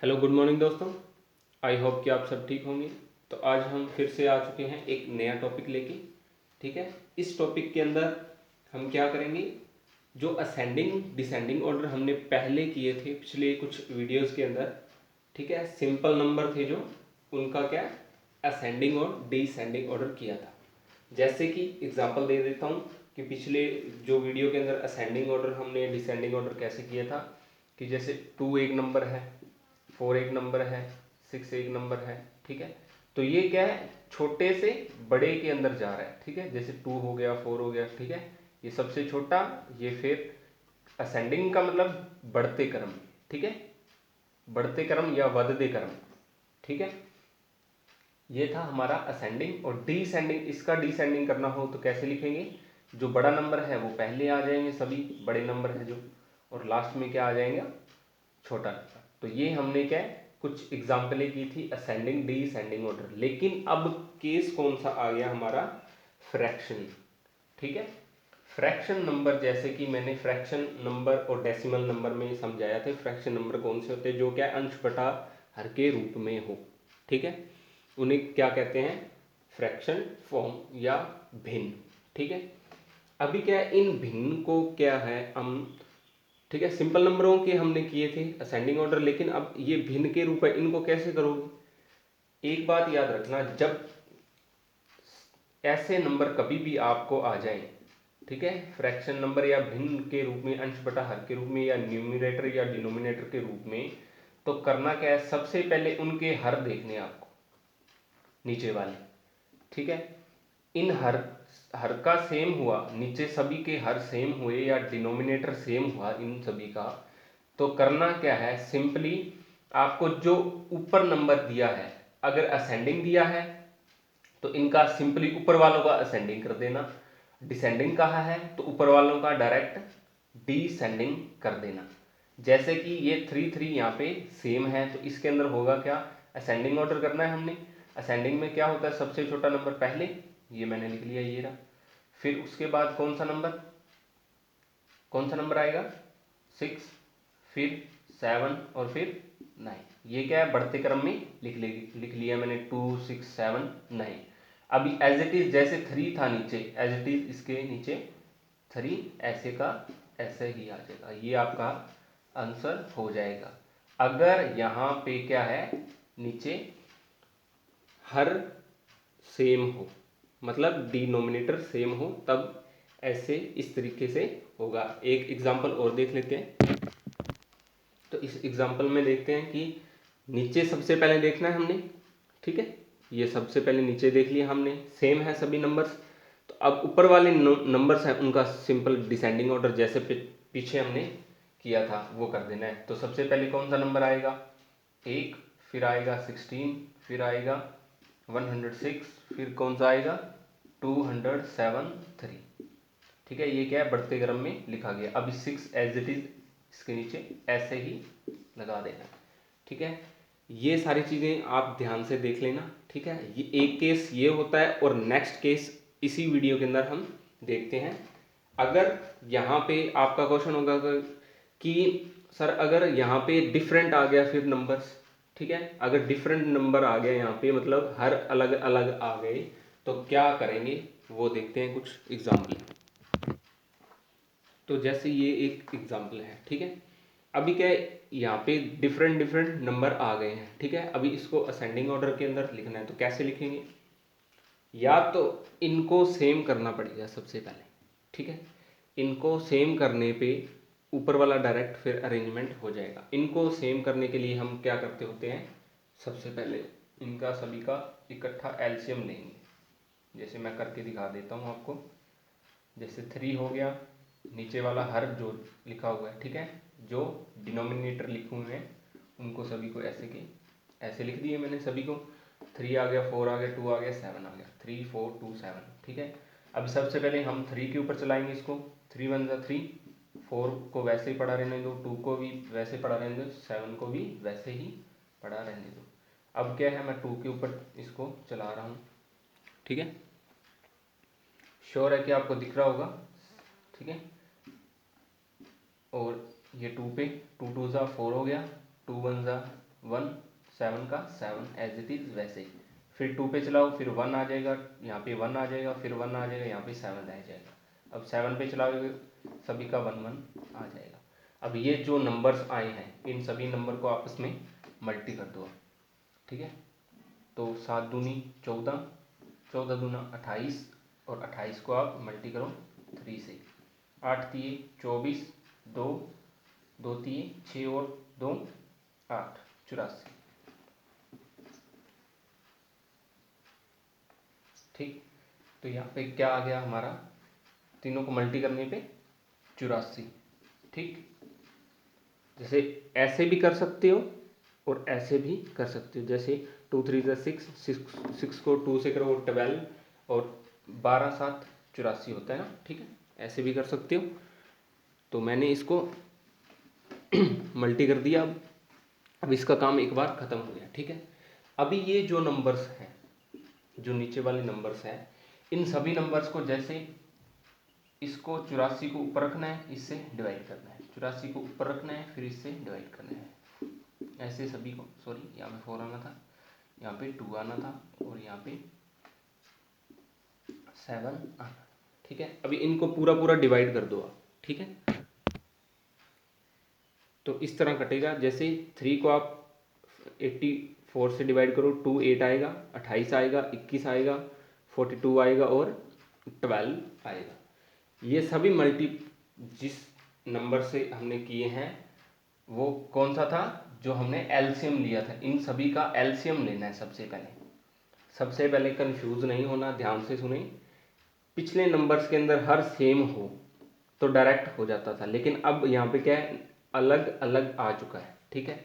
Hello good morning दोस्तों। I hope कि आप सब ठीक होंगे। तो आज हम फिर से आ चुके हैं एक नया टॉपिक लेके। ठीक है, इस टॉपिक के अंदर हम क्या करेंगे, जो असेंडिंग डिसेंडिंग ऑर्डर हमने पहले किए थे पिछले कुछ वीडियोस के अंदर, ठीक है, सिंपल नंबर थे जो, उनका क्या असेंडिंग और डिसेंडिंग ऑर्डर किया था। जैसे कि एग्जांपल दे देता हूँ कि पिछले जो वीडियो के अंदर असेंडिंग ऑर्डर हमने डिसेंडिंग ऑर्डर कैसे किया था, कि जैसे 2 एक नंबर है, 4 एक नंबर है, 6 एक नंबर है। ठीक है, तो ये क्या है, छोटे से बड़े के अंदर जा रहा है। ठीक है, जैसे 2 हो गया, 4 हो गया। ठीक है, ये सबसे छोटा, ये फिर असेंडिंग का मतलब बढ़ते क्रम। ठीक है, बढ़ते क्रम या वधते क्रम। ठीक है, ये था हमारा असेंडिंग। और डिसेंडिंग, इसका डिसेंडिंग करना हो तो कैसे लिखेंगे, जो बड़ा नंबर है वो पहले आ जाएंगे, सभी बड़े नंबर है जो, और लास्ट में क्या आ जाएंगे, छोटा नंबर। तो ये हमने क्या है, कुछ एग्जाम्पलें की थी असेंडिंग डिसेंडिंग ऑर्डर। लेकिन अब केस कौन सा आ गया हमारा, फ्रैक्शन। ठीक है, फ्रैक्शन नंबर, जैसे कि मैंने फ्रैक्शन नंबर और डेसिमल नंबर में समझाया था, फ्रैक्शन नंबर कौन से होते हैं, जो क्या अंश बटा हर के रूप में हो। ठीक है, उन्हें क्या कहते हैं, फ्रैक्शन फॉर्म या भिन्न। ठीक है, अभी क्या है, इन भिन्न को क्या है हम, ठीक है, सिंपल नंबरों के हमने किए थे असेंडिंग ऑर्डर, लेकिन अब ये भिन्न के रूप है, इनको कैसे करोगे। एक बात याद रखना, जब ऐसे नंबर कभी भी आपको आ जाए, ठीक है, फ्रैक्शन नंबर या भिन्न के रूप में, अंश बटा हर के रूप में, या न्यूमिनेटर या डिनोमिनेटर के रूप में, तो करना क्या है, सबसे पहले उनके हर देखने आपको, नीचे वाले। ठीक है, इन हर हर का सेम हुआ, नीचे सभी के हर सेम हुए या डिनोमिनेटर सेम हुआ इन सभी का, तो करना क्या है, सिंपली आपको जो ऊपर नंबर दिया है, अगर असेंडिंग दिया है तो इनका सिंपली ऊपर वालों का असेंडिंग कर देना, डिसेंडिंग कहा है तो ऊपर वालों का डायरेक्ट डिसेंडिंग कर देना। जैसे कि ये 3 3 यहाँ पे सेम है, तो इसके अंदर होगा क्या, असेंडिंग ऑर्डर करना है हमने। असेंडिंग में क्या होता है, सबसे छोटा नंबर पहले, ये मैंने लिख लिया, ये रहा। फिर उसके बाद कौन सा नंबर आएगा, 6, फिर 7 और फिर 9। ये क्या है, बढ़ते क्रम में लिख लिया मैंने, 2 6 7 9। अभी एज इट इज, जैसे 3 था नीचे, एज इट इज इसके नीचे 3 ऐसे का ऐसे ही आ जाएगा, ये आपका आंसर हो जाएगा। अगर यहाँ पे क्या है, नीचे हर सेम हो, मतलब डिनोमिनेटर सेम हो, तब ऐसे इस तरीके से होगा। एक एग्जांपल और देख लेते हैं। तो इस एग्जांपल में देखते हैं कि नीचे सबसे पहले देखना है हमने। ठीक है, ये सबसे पहले नीचे देख लिया हमने, सेम है सभी नंबर्स। तो अब ऊपर वाले नंबर्स हैं, उनका सिंपल डिसेंडिंग ऑर्डर जैसे पीछे हमने किया था वो कर देना है। तो सबसे पहले कौन सा नंबर आएगा, 1, फिर आएगा 16, फिर आएगा 106, फिर कौन सा आएगा 207 3। ठीक है, ये क्या है, बढ़ते क्रम में लिखा गया। अब 6 एज इट इज इसके नीचे ऐसे ही लगा देना। ठीक है, ये सारी चीज़ें आप ध्यान से देख लेना। ठीक है, ये एक केस ये होता है, और नेक्स्ट केस इसी वीडियो के अंदर हम देखते हैं। अगर यहाँ पे आपका क्वेश्चन होगा कि सर अगर यहाँ पे डिफरेंट आ गया फिर नंबर्स, ठीक है, अगर डिफरेंट नंबर आ गया यहाँ पे, मतलब हर अलग अलग आ गए, तो क्या करेंगे वो देखते हैं कुछ एग्जाम्पल। तो जैसे ये एक एग्जाम्पल है। ठीक है, अभी क्या है, यहाँ पे डिफरेंट डिफरेंट नंबर आ गए हैं। ठीक है, अभी इसको असेंडिंग ऑर्डर के अंदर लिखना है, तो कैसे लिखेंगे, या तो इनको सेम करना पड़ेगा सबसे पहले। ठीक है, इनको सेम करने पे ऊपर वाला डायरेक्ट फिर अरेंजमेंट हो जाएगा। इनको सेम करने के लिए हम क्या करते होते हैं, सबसे पहले इनका सभी का इकट्ठा एलसीएम लेंगे। जैसे मैं करके दिखा देता हूँ आपको। जैसे 3 हो गया, नीचे वाला हर जो लिखा हुआ है, ठीक है, जो डिनोमिनेटर लिखे हुए हैं उनको सभी को ऐसे के ऐसे लिख दिए मैंने सभी को। 3 आ गया, 4 आ गया, 2 आ गया, 7 आ गया, 3 4 2 7। ठीक है, अब सबसे पहले हम 3 के ऊपर चलाएंगे इसको। 3 1 जा 3, 4 को वैसे ही पड़ा रहने दो, 2 को भी वैसे पड़ा रहने दो, 7 को भी वैसे ही पड़ा रहने दो। अब क्या है, मैं 2 के ऊपर इसको चला रहा हूँ। ठीक है, श्योर है कि आपको दिख रहा होगा। ठीक है, और ये 2 पे 2 2 ज़ा 4 हो गया, 2 1 ज़ा 1, 7 का 7 एज इट इज़ वैसे। फिर 2 पे चलाओ, फिर 1 आ जाएगा, यहाँ पे 1 आ जाएगा, फिर 1 आ जाएगा, यहाँ पे 7 रह जाएगा। अब 7 पे चलाओगे सभी का 1 1 आ जाएगा। अब ये जो नंबर्स आए हैं इन सभी नंबर को आपस में मल्टी कर दो, ठीक है। तो 7 दूनी 14, 14 दूना 28, और 28 को आप मल्टी करो 3 से। 8 तिये 24, 2 2 तिये 6 और 2 8, 84, ठीक। तो यहाँ पे क्या आ गया हमारा, तीनों को मल्टी करने पे 84, ठीक। जैसे ऐसे भी कर सकते हो और ऐसे भी कर सकते हो, जैसे 2 3 6, 6 को 2 से करो 12, और 12 7 84 होता है ना, ठीक है। ऐसे भी कर सकते हो। तो मैंने इसको मल्टी कर दिया। अब इसका काम एक बार ख़त्म हो गया, ठीक है। अभी ये जो नंबर्स हैं, जो नीचे वाले नंबर्स हैं, इन सभी नंबर्स को जैसे इसको 84 को ऊपर रखना है, इससे डिवाइड करना है, 84 को ऊपर रखना है, फिर इससे डिवाइड करना है, ऐसे सभी को। सॉरी, यहाँ पे 4 आना था, यहाँ पे 2 आना था, और यहाँ पे 7 आना, ठीक है। अभी इनको पूरा पूरा डिवाइड कर दो आप, ठीक है। तो इस तरह कटेगा, जैसे 3 को आप 84 से डिवाइड करो, 2 8 आएगा, 28 आएगा, 21 आएगा, 42 आएगा, और 12 आएगा। ये सभी मल्टी जिस नंबर से हमने किए हैं वो कौन सा था, जो हमने एलसीएम लिया था। इन सभी का एलसीएम लेना है सबसे पहले। सबसे पहले कंफ्यूज नहीं होना, ध्यान से सुने। पिछले नंबर्स के अंदर हर सेम हो तो डायरेक्ट हो जाता था, लेकिन अब यहाँ पे क्या है, अलग अलग आ चुका है, ठीक है।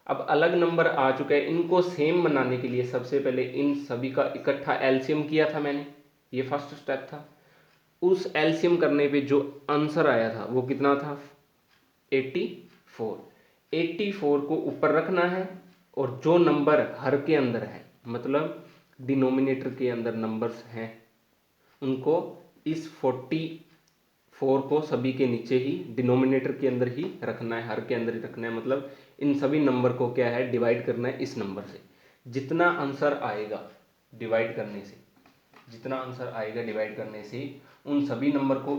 अब अलग नंबर आ चुका है, इनको सेम बनाने के लिए सबसे पहले इन सभी का इकट्ठा एलसीएम किया था मैंने, ये फर्स्ट स्टेप था। उस एलसीएम करने पे जो आंसर आया था वो कितना था, 84। 84 को ऊपर रखना है, और जो नंबर हर के अंदर है, मतलब डिनोमिनेटर के अंदर नंबर्स हैं, उनको इस 44 को सभी के नीचे ही डिनोमिनेटर के अंदर ही रखना है, हर के अंदर ही रखना है। मतलब इन सभी नंबर को क्या है, डिवाइड करना है इस नंबर से। जितना आंसर आएगा डिवाइड करने से, जितना आंसर आएगा डिवाइड करने से, उन सभी नंबर को,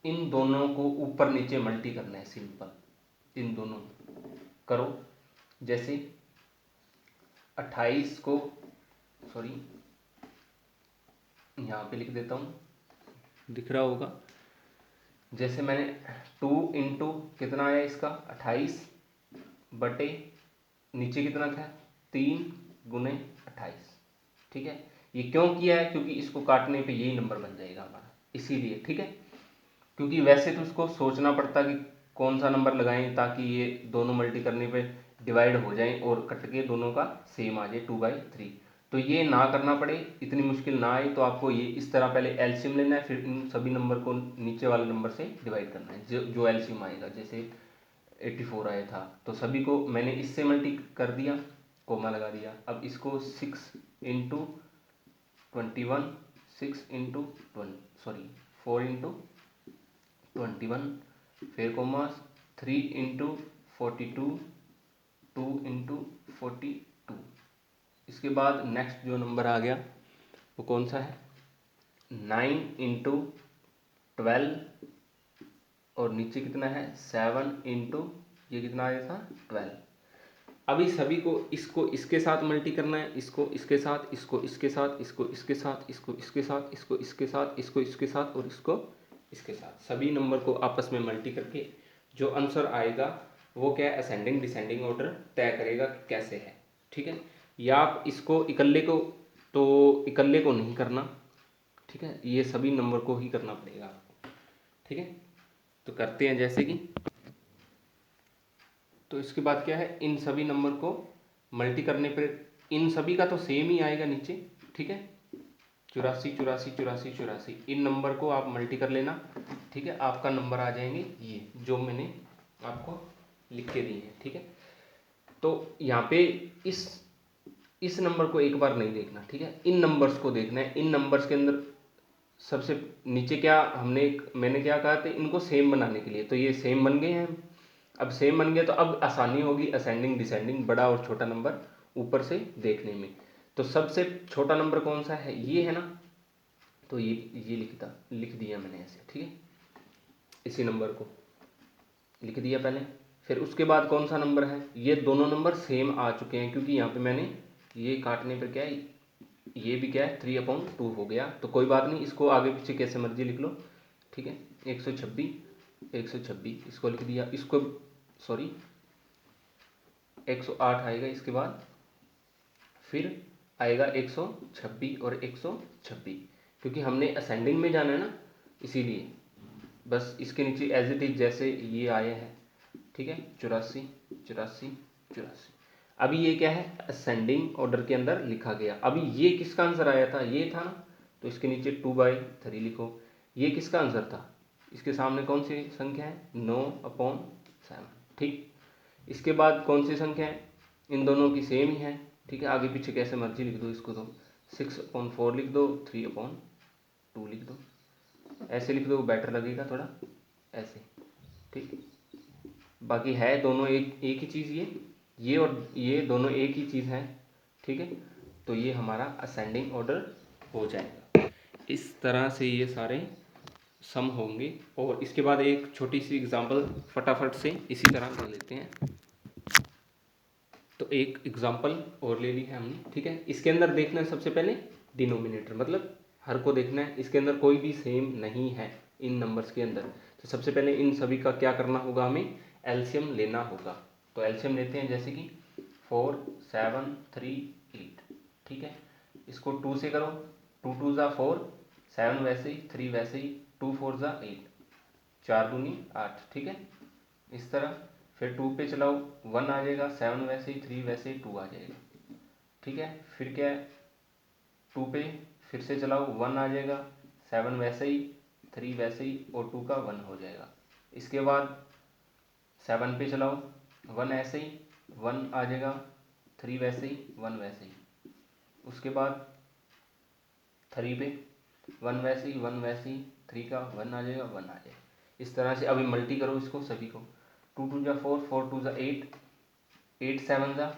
इन दोनों को ऊपर नीचे मल्टी करना है, सिंपल। इन दोनों करो, जैसे 28 को, सॉरी यहाँ पे लिख देता हूँ, दिख रहा होगा। जैसे मैंने 2 इंटू कितना आया इसका 28 बटे नीचे कितना था 3 गुने 28, ठीक है। ये क्यों किया है, क्योंकि इसको काटने पे यही नंबर बन जाएगा हमारा, इसीलिए, ठीक है। क्योंकि वैसे तो उसको सोचना पड़ता कि कौन सा नंबर लगाएं ताकि ये दोनों मल्टी करने पे डिवाइड हो जाएं और कट के दोनों का सेम आ जाए 2/3। तो ये ना करना पड़े, इतनी मुश्किल ना आए, तो आपको ये इस तरह पहले एलसीएम लेना है, फिर इन सभी नंबर को नीचे वाले नंबर से डिवाइड करना है, जो एलसीएम आएगा। जैसे 84 आया था तो सभी को मैंने इससे मल्टी कर दिया, कोमा लगा दिया। अब इसको 6 इंटू 21, 6 इंटू 4 इंटू 21, फिर कोमा 3 इंटू 42, 2 इंटू 42। इसके बाद नेक्स्ट जो नंबर आ गया वो कौन सा है, 9 इंटू 12, और नीचे कितना है 7 इंटू ये कितना आया था 12। अभी सभी को इसको इसके साथ मल्टी करना है, इसको इसके साथ, इसको इसके साथ, इसको इसके साथ, इसको इसके साथ, इसको इसके साथ, इसको इसके साथ, और इसको इसके साथ। सभी नंबर को आपस में मल्टी करके जो आंसर आएगा वो क्या है, असेंडिंग डिसेंडिंग ऑर्डर तय करेगा कि कैसे है, ठीक है। या आप इसको इकल्ले को, तो इकल्ले को नहीं करना, ठीक है, ये सभी नंबर को ही करना पड़ेगा आपको, ठीक है। तो करते हैं जैसे कि, तो इसके बाद क्या है, इन सभी नंबर को मल्टी करने पर इन सभी का तो सेम ही आएगा नीचे, ठीक है। 84 84 84 84, इन नंबर को आप मल्टी कर लेना, ठीक है। आपका नंबर आ जाएंगे ये जो मैंने आपको लिख के दिए हैं, ठीक है। तो यहाँ पे इस नंबर को एक बार नहीं देखना, ठीक है, इन नंबर्स को देखना है। इन नंबर्स के अंदर सबसे नीचे क्या मैंने क्या कहा था, इनको सेम बनाने के लिए, तो ये सेम बन गए हैं। अब सेम बन गया तो अब आसानी होगी असेंडिंग डिसेंडिंग, बड़ा और छोटा नंबर ऊपर से देखने में। तो सबसे छोटा नंबर कौन सा है, ये है ना, तो ये लिख दिया मैंने ऐसे, ठीक है, इसी नंबर को लिख दिया पहले। फिर उसके बाद कौन सा नंबर है, ये दोनों नंबर सेम आ चुके हैं, क्योंकि यहाँ पे मैंने ये काटने पर क्या है, ये भी क्या है 3/2 हो गया। तो कोई बात नहीं, इसको आगे पीछे कैसे मर्जी लिख लो, ठीक है। 126 इसको लिख दिया, इसको सॉरी 108 आएगा, इसके बाद फिर आएगा 126 और 126, क्योंकि हमने असेंडिंग में जाना है ना, इसीलिए बस इसके नीचे एज इट इज जैसे ये आया है, ठीक है। 84 अभी ये क्या है, असेंडिंग ऑर्डर के अंदर लिखा गया। अभी ये किसका आंसर आया था, ये था ना, तो इसके नीचे 2/3 लिखो। ये किसका आंसर था, इसके सामने कौन सी संख्या है, 9/7, ठीक। इसके बाद कौन सी संख्या है, इन दोनों की सेम ही है, ठीक है। आगे पीछे कैसे मर्जी लिख दो इसको, तो 6/4 लिख दो, 3/2 लिख दो, ऐसे लिख दो, बेटर लगेगा थोड़ा ऐसे, ठीक। बाकी है दोनों एक ही चीज़, ये और ये दोनों एक ही चीज़ है, ठीक है। तो ये हमारा असेंडिंग ऑर्डर हो जाएगा। इस तरह से ये सारे सम होंगे। और इसके बाद एक छोटी सी एग्जांपल फटाफट से इसी तरह कर लेते हैं। तो एक एग्जांपल और ले ली है हमने, ठीक है। इसके अंदर देखना है सबसे पहले डिनोमिनेटर, मतलब हर को देखना है, इसके अंदर कोई भी सेम नहीं है इन नंबर्स के अंदर। तो सबसे पहले इन सभी का क्या करना होगा, हमें एलसीएम लेना होगा। तो एलसीएम लेते हैं, जैसे कि 4 7 3 8, ठीक है। इसको 2 से करो, 2 2 ज़ा 4, 7 वैसे ही, 3 वैसे ही, 2 4 ज़ा 8, 4 दूनी 8, ठीक है। इस तरह फिर 2 पे चलाओ, 1 आ जाएगा, 7 वैसे ही, 3 वैसे ही, 2 आ जाएगा, ठीक है। फिर क्या है, 2 पे फिर से चलाओ, 1 आ जाएगा, 7 वैसे ही, 3 वैसे ही, और 2 का 1 हो जाएगा। इसके बाद 7 पे चलाओ, 1 ऐसे ही, 1 आ जाएगा, 3 वैसे ही, 1 वैसे ही। उसके बाद 3 पे 1 वैसे ही, 1 वैसे ही, 3 का 1 आ जाएगा, 1 आ जाएगा। इस तरह से अभी मल्टी करो इसको सभी को, 2 2 ज़ा 4, 4 2 ज़ा 8, 8 7 ज़ा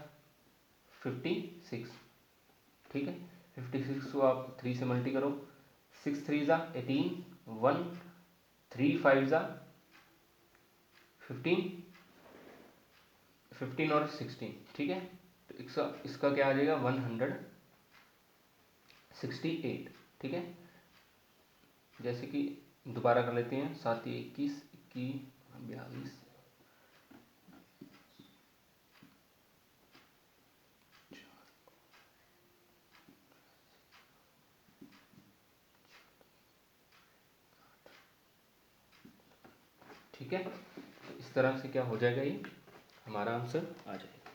56, ठीक है। 56 को आप 3 से मल्टी करो, 6 3 ज़ा 18, 1 3 5 ज़ा 15, 15 और 16, ठीक है। तो इसका क्या आ जाएगा, 168, ठीक है। जैसे कि दोबारा कर लेते हैं, 7 21 21 42, ठीक है। तो इस तरह से क्या हो जाएगा, ये हमारा आंसर आ जाएगा,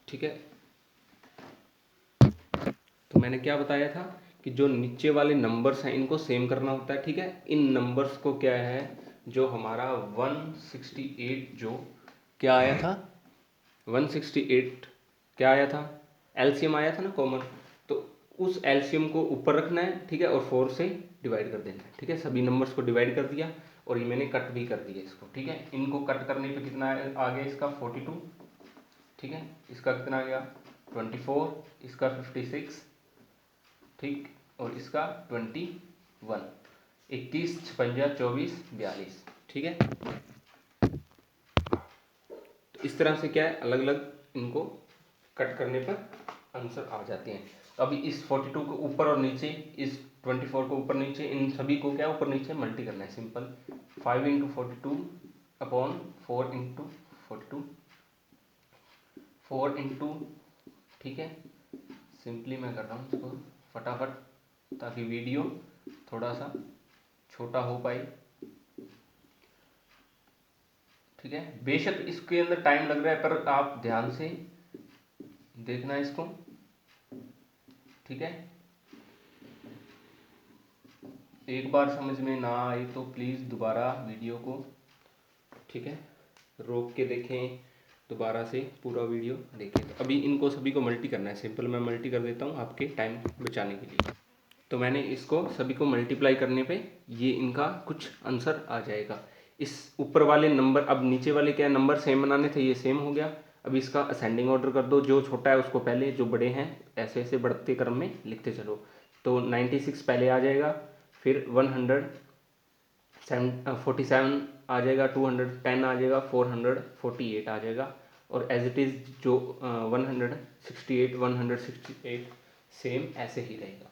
ठीक है। तो मैंने क्या बताया था कि जो नीचे वाले नंबर्स हैं इनको सेम करना होता है, ठीक है। इन नंबर्स को क्या है, जो हमारा 168 जो क्या आया था, 168 क्या आया था, एलसीएम आया था ना कॉमन, तो उस एलसीएम को ऊपर रखना है, ठीक है, और 4 से डिवाइड कर देना है, ठीक है। सभी नंबर्स को डिवाइड कर दिया, और ये मैंने कट भी कर दिया इसको, ठीक है। इनको कट करने पे कितना आ गया, इसका 42, ठीक है। इसका कितना आ गया 24, इसका 56, ठीक, और इसका 21, 21 56 24 42, ठीक है। तो इस तरह से क्या है, अलग अलग इनको कट करने पर आंसर आ जाते हैं। तो अभी इस 42 को ऊपर और नीचे, इस 24 को ऊपर नीचे, इन सभी को क्या ऊपर नीचे मल्टी करना है, सिंपल 5 × 42 अपॉन 4 × 42, 4 × ठीक है। सिंपली मैं कर रहा हूँ इसको फटाफट, ताकि वीडियो थोड़ा सा छोटा हो पाए, ठीक है। बेशक इसके अंदर टाइम लग रहा है, पर आप ध्यान से देखना इसको, ठीक है। एक बार समझ में ना आए तो प्लीज़ दोबारा वीडियो को, ठीक है, रोक के देखें, दोबारा से पूरा वीडियो देखें। तो अभी इनको सभी को मल्टी करना है, सिंपल मैं मल्टी कर देता हूँ आपके टाइम बचाने के लिए। तो मैंने इसको सभी को मल्टीप्लाई करने पे ये इनका कुछ आंसर आ जाएगा। इस ऊपर वाले नंबर, अब नीचे वाले क्या नंबर सेम बनाने थे, ये सेम हो गया। अब इसका असेंडिंग ऑर्डर कर दो, जो छोटा है उसको पहले, जो बड़े हैं ऐसे ऐसे बढ़ते क्रम में लिखते चलो। तो 96 पहले आ जाएगा, फिर 147 आ जाएगा, 210 आ जाएगा, 448 आ जाएगा, और एज इट इज़ जो 168 सेम ऐसे ही रहेगा।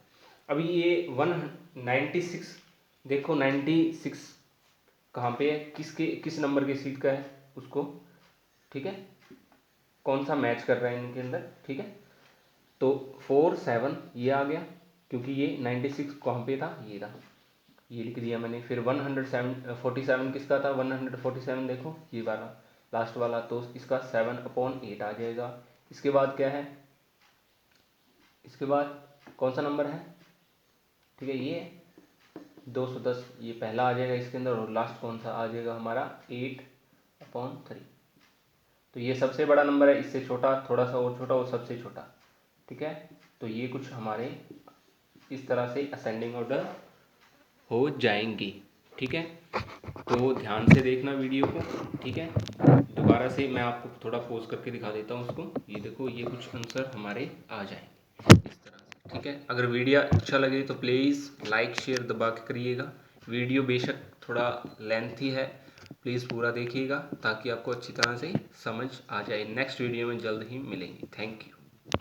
अभी ये 196 देखो, 96 कहाँ पे है, किस नंबर के सीट का है उसको, ठीक है, कौन सा मैच कर रहा है इनके अंदर, ठीक है। तो 47 ये आ गया, क्योंकि ये 96 कहाँ पे था, ये था, ये लिख दिया मैंने। फिर 147 किसका था, 147 देखो ये वाला लास्ट वाला, तो इसका 7/8 आ जाएगा। इसके बाद क्या है, इसके बाद कौन सा नंबर है, ठीक है, ये 210, ये पहला आ जाएगा इसके अंदर, और लास्ट कौन सा आ जाएगा हमारा 8/3। तो ये सबसे बड़ा नंबर है, इससे छोटा थोड़ा सा और छोटा, वो सबसे छोटा, ठीक है। तो ये कुछ हमारे इस तरह से असेंडिंग ऑर्डर हो जाएंगी, ठीक है। तो ध्यान से देखना वीडियो को, ठीक है। दोबारा से मैं आपको थोड़ा पोज करके दिखा देता हूँ उसको, ये देखो, ये कुछ आंसर हमारे आ जाएंगे इस तरह से, ठीक है। अगर वीडियो अच्छा लगे तो प्लीज़ लाइक शेयर दबा के करिएगा। वीडियो बेशक थोड़ा लेंथी है, प्लीज़ पूरा देखिएगा ताकि आपको अच्छी तरह से समझ आ जाए। नेक्स्ट वीडियो में जल्द ही मिलेंगे। Thank you.